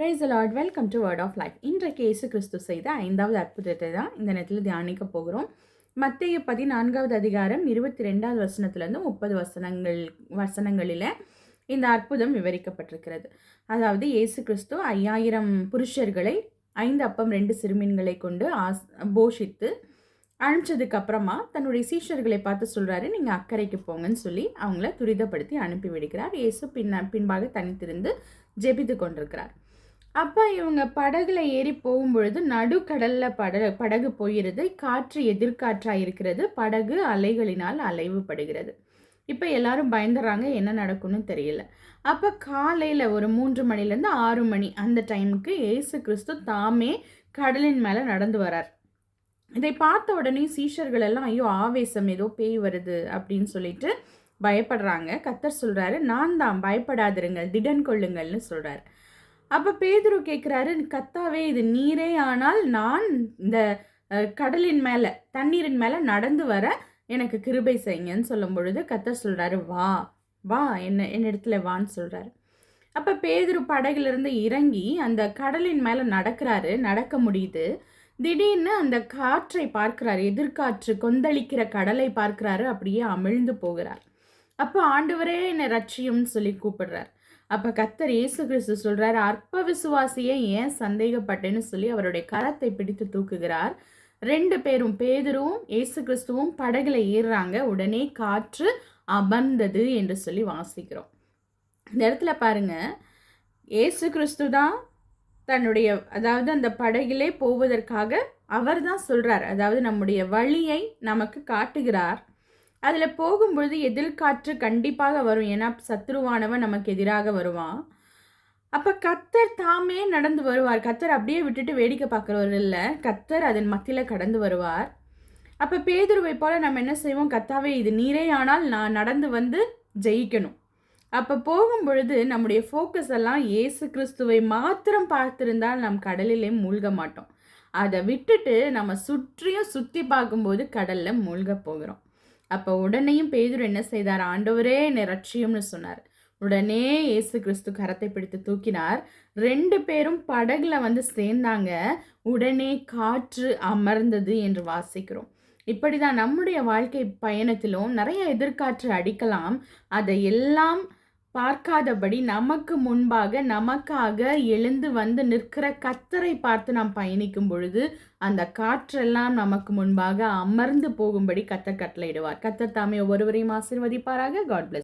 Price the Lord. Welcome to word of life. இன்றைக்கு இயேசு கிறிஸ்து செய்த 5வது அற்புதத்தை தான் இந்த நேரத்தில் தியானிக்க போகிறோம். மத்தேயு 14வது அதிகாரம் 22வது வசனத்திலிருந்து 30 வசனங்களில் இந்த அற்புதம் விவரிக்கப்பட்டிருக்கிறது. அதாவது இயேசு கிறிஸ்து 5000 புருஷர்களை 5 அப்பம் 2 சிறுமீன்களை கொண்டு போஷித்து அனுப்பிச்சதுக்கு அப்புறமா தன்னுடைய சீஷர்களை பார்த்து சொல்கிறாரு, நீங்கள் அக்கறைக்கு போங்கன்னு சொல்லி அவங்கள துரிதப்படுத்தி அனுப்பி விடுகிறார். இயேசு பின்பாக தனித்திருந்து ஜெபித்து கொண்டிருக்கிறார். அப்போ இவங்க படகுல ஏறி போகும்பொழுது நடுக்கடலில் படகு போயிடுது. காற்று எதிர்காற்றாக இருக்கிறது. படகு அலைகளினால் அலைவுபடுகிறது. இப்போ எல்லாரும் பயந்துடுறாங்க, என்ன நடக்கும்னு தெரியல. அப்போ காலையில் ஒரு 3 மணிலேருந்து 6 மணி அந்த டைமுக்கு இயேசு கிறிஸ்து தாமே கடலின் மேலே நடந்து வரார். இதை பார்த்த உடனே சீஷர்கள் எல்லாம், ஐயோ ஆவேசம், ஏதோ பேய் வருது அப்படின்னு சொல்லிட்டு பயப்படுறாங்க. கர்த்தர் சொல்கிறாரு, நான் தான், பயப்படாதிருங்கள், திடன் கொள்ளுங்கள்னு சொல்கிறார். அப்போ பேதுரு கேட்குறாரு, கர்த்தாவே இது நீரே ஆனால் நான் இந்த கடலின் மேலே தண்ணீரின் மேலே நடந்து வர எனக்கு கிருபை செய்யுங்கன்னு சொல்லும் பொழுது கர்த்தர் சொல்கிறாரு, வா வா என்னிடத்துல வான்னு சொல்கிறாரு. அப்போ பேதுரு படகுலேருந்து இறங்கி அந்த கடலின் மேலே நடக்க முடியுது. திடீர்னு அந்த காற்றை பார்க்கிறாரு, எதிர்காற்று கொந்தளிக்கிற கடலை பார்க்கிறாரு. அப்படியே அமிழ்ந்து போகிறார். அப்போ ஆண்டவரே என்னை ரட்சியும்னு சொல்லி கூப்பிடுறார். அப்போ கர்த்தர் இயேசு கிறிஸ்து சொல்கிறார், அற்ப விசுவாசியை ஏன் சந்தேகப்பட்டேன்னு சொல்லி அவருடைய கரத்தை பிடித்து தூக்குகிறார். 2 பேரும், பேதுருவும் இயேசு கிறிஸ்துவும் படகுல ஏறுறாங்க. உடனே காற்று அமர்ந்தது என்று சொல்லி வாசிக்கிறோம். இந்த இடத்துல பாருங்க, இயேசு கிறிஸ்து தான் தன்னுடைய, அதாவது அந்த படகிலே போவதற்காக அவர் தான் சொல்கிறார். அதாவது நம்முடைய வழியை நமக்கு காட்டுகிறார். அதில் போகும்பொழுது எதிர்காற்று கண்டிப்பாக வரும். ஏன்னா சத்ருவானவன் நமக்கு எதிராக வருவான். அப்போ கர்த்தர் தாமே நடந்து வருவார். கர்த்தர் அப்படியே விட்டுட்டு வேடிக்கை பார்க்குறவர் இல்லை, கர்த்தர் அதன் மத்தியில் கடந்து வருவார். அப்போ பேதுருவை போல் நம்ம என்ன செய்வோம், கர்த்தாவே இது நீரே ஆனால் நான் நடந்து வந்து ஜெயிக்கணும். அப்போ போகும்பொழுது நம்முடைய ஃபோக்கஸ் எல்லாம் இயேசு கிறிஸ்துவை மாத்திரம் பார்த்திருந்தால் நம் கடலிலே மூழ்க மாட்டோம். அதை விட்டுட்டு நம்ம சுற்றியும் சுற்றி பார்க்கும்போது கடலில் மூழ்க போகிறோம். அப்போ உடனேயும் பேதுரு என்ன செய்தார், ஆண்டவரே என்னை ரட்சியும்னு சொன்னார். உடனே இயேசு கிறிஸ்து கரத்தை பிடித்து தூக்கினார். 2 பேரும் படகுல வந்து சேர்ந்தாங்க. உடனே காற்று அமர்ந்தது என்று வாசிக்கிறோம். இப்படி தான் நம்முடைய வாழ்க்கை பயணத்திலும் நிறைய எதிர்காற்று அடிக்கலாம். அதை எல்லாம் பார்க்காதபடி நமக்கு முன்பாக நமக்காக எழுந்து வந்து நிற்கிற கர்த்தரை பார்த்து நாம் பயணிக்கும் பொழுது அந்த காற்றெல்லாம் நமக்கு முன்பாக அமர்ந்து போகும்படி கர்த்தர் கட்டளையிடுவார். கர்த்தர் தாமே ஒவ்வொருவரையும் ஆசீர்வதிப்பாராக. God plus.